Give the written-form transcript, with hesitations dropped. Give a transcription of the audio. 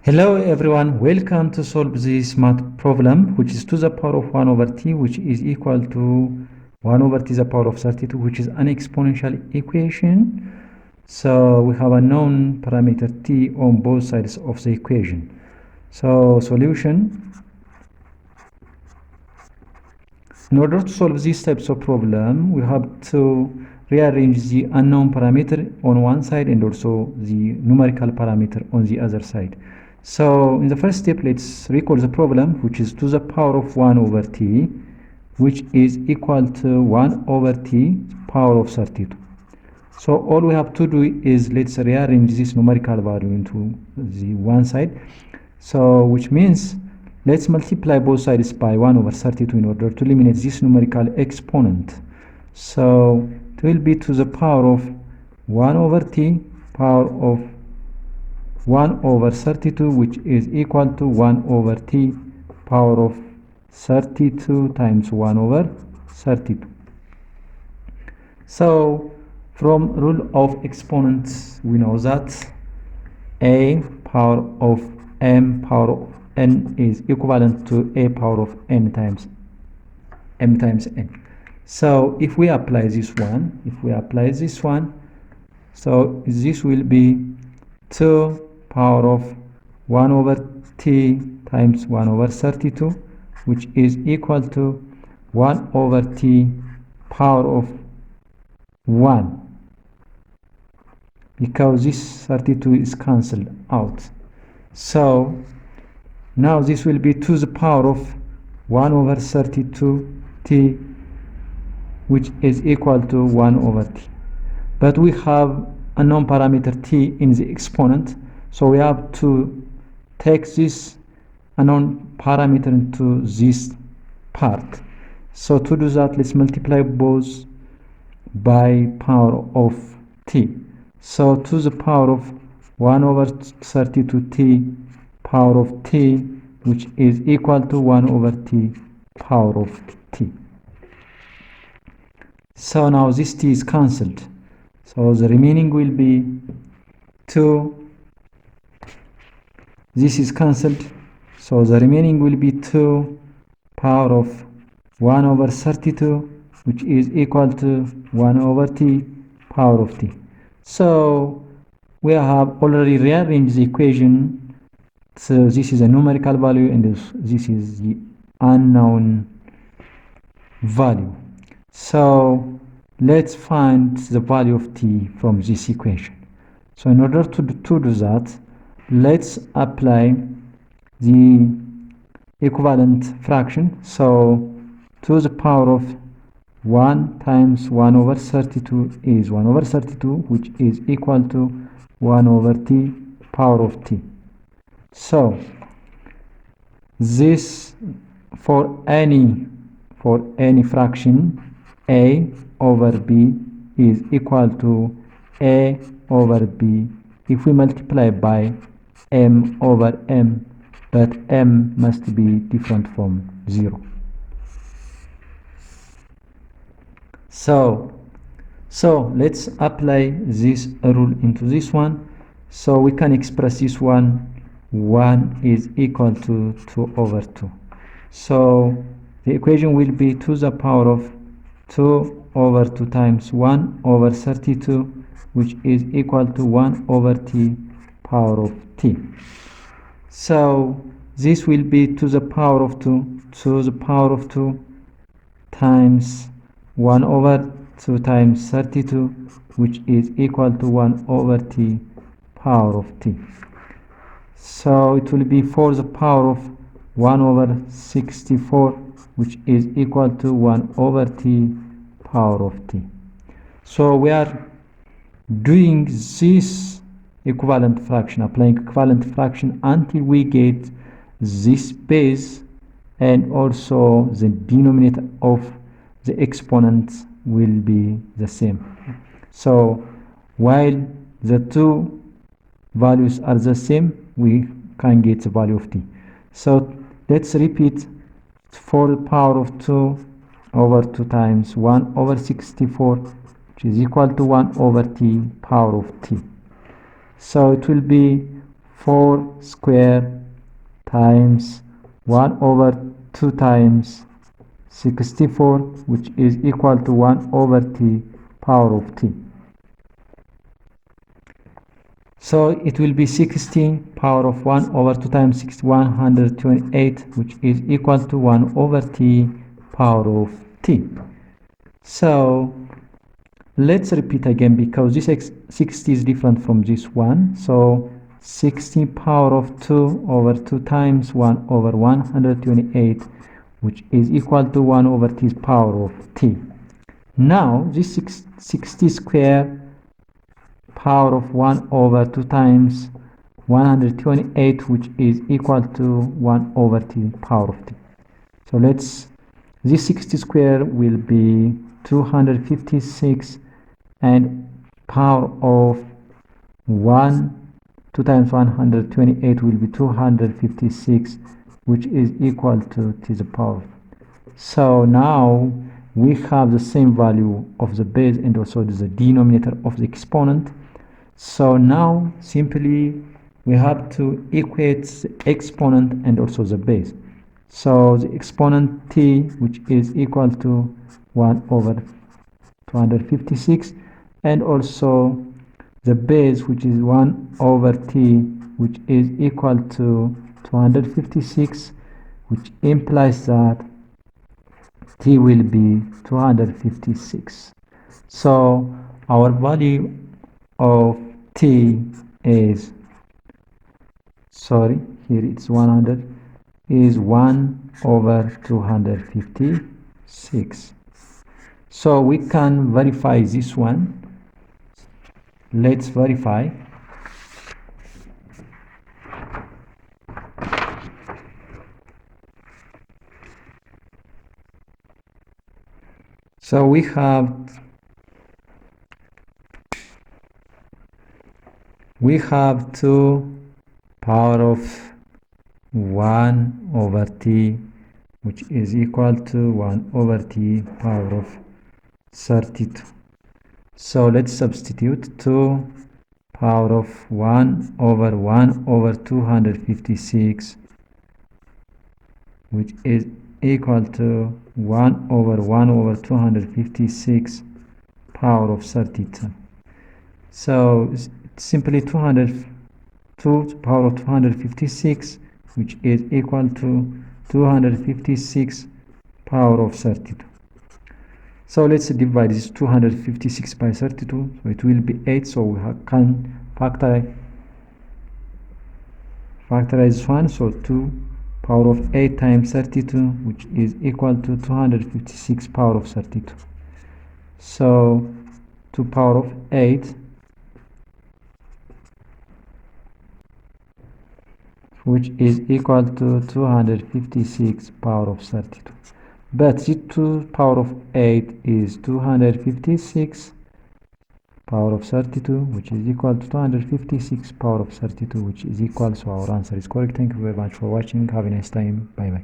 Hello everyone, welcome to solve this math problem, which is to the power of 1 over t, which is equal to 1 over t to the power of 32, which is an exponential equation. So we have a known parameter t on both sides of the equation. So solution. In order to solve these types of problem, we have to rearrange the unknown parameter on one side and also the numerical parameter on the other side. So in the first step, let's recall the problem, which is to the power of 1 over t, which is equal to 1 over t power of 32. So all we have to do is let's rearrange this numerical value into the one side. So which means let's multiply both sides by 1 over 32 in order to eliminate this numerical exponent. So it will be to the power of 1 over t power of 1 over 32, which is equal to 1 over t power of 32 times 1 over 32. So from rule of exponents, we know that a power of m power of n is equivalent to a power of n times m times n. So if we apply this one, so this will be 2 power of 1 over t times 1 over 32, which is equal to 1 over t power of 1, because this 32 is cancelled out. So now this will be to the power of 1 over 32 t, which is equal to 1 over t. But we have a known parameter t in the exponent, so we have to take this unknown parameter into this part. So to do that, let's multiply both by power of t. So to the power of 1 over 32t power of t, which is equal to 1 over t power of t. So now this t is cancelled. So the remaining will be 2. This is cancelled. So the remaining will be 2 power of 1 over 32, which is equal to 1 over t power of t. So we have already rearranged the equation. So this is a numerical value and this is the unknown value. So let's find the value of t from this equation. So in order to do that, let's apply the equivalent fraction. So to the power of 1 times 1 over 32 is 1 over 32, which is equal to 1 over t power of t. So this for any fraction, a over b is equal to a over b if we multiply by m over m, but m must be different from 0. So let's apply this rule into this one. So we can express this one is equal to 2 over 2. So the equation will be to the power of 2 over 2 times 1 over 32, which is equal to 1 over t power of t. So this will be to the power of 2 times 1 over 2 times 32, which is equal to 1 over t power of t. So it will be for the power of 1 over 64, which is equal to 1 over t power of t. So we are doing this equivalent fraction, applying equivalent fraction until we get this base and also the denominator of the exponent will be the same. So while the two values are the same, we can get the value of t. So let's repeat. For the power of 2 over 2 times 1 over 64, which is equal to 1 over t power of t. So it will be 4 square times 1 over 2 times 64, which is equal to 1 over t power of t. So it will be 16 power of 1 over 2 times 128, which is equal to 1 over t power of t. So let's repeat again, because this 60 is different from this one. So 16 power of 2 over 2 times 1 over 128, which is equal to 1 over t power of t. Now this 60 square power of 1 over 2 times 128, which is equal to 1 over t power of t. So this 60 square will be 256, and power of 2 times 128 will be 256, which is equal to t to the power. So now we have the same value of the base and also the denominator of the exponent. So now simply we have to equate the exponent and also the base. So the exponent t, which is equal to 1 over 256, and also the base, which is 1 over t, which is equal to 256, which implies that t will be 256. So our value of t is, sorry, here it's 100, is 1 over 256. So we can verify this one. Let's verify. So we have 2 power of 1 over t, which is equal to 1 over t power of 32. So let's substitute 2 power of 1 over 256, which is equal to 1 over 256 power of 32. So it's simply 2 power of 256, which is equal to 256 power of 32. So let's divide this 256 by 32, so it will be 8. So we can factorize this one. So 2 power of 8 times 32, which is equal to 256 power of 32. So 2 power of 8, which is equal to 256 power of 32. But the 2 power of 8 is 256 power of 32, which is equal to 256 power of 32, which is equal. So our answer is correct. Thank you very much for watching. Have a nice time. Bye bye.